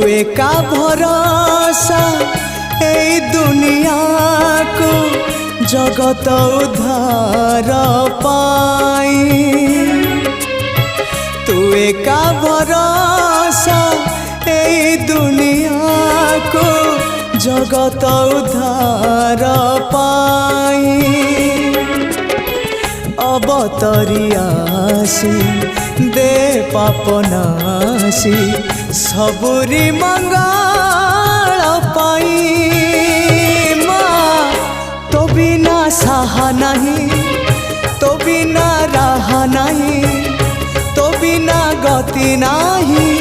एका भरोसा ए दुनिया को जगत उद्धार पाई तू एका भरोसा ए दुनिया को जगत उद्धार पाई अवतरी आसी दे पापनासी सबुरी मंगल पाई माँ तो बिना साहा नहीं तो बिना राह नहीं तो बिना गति नहीं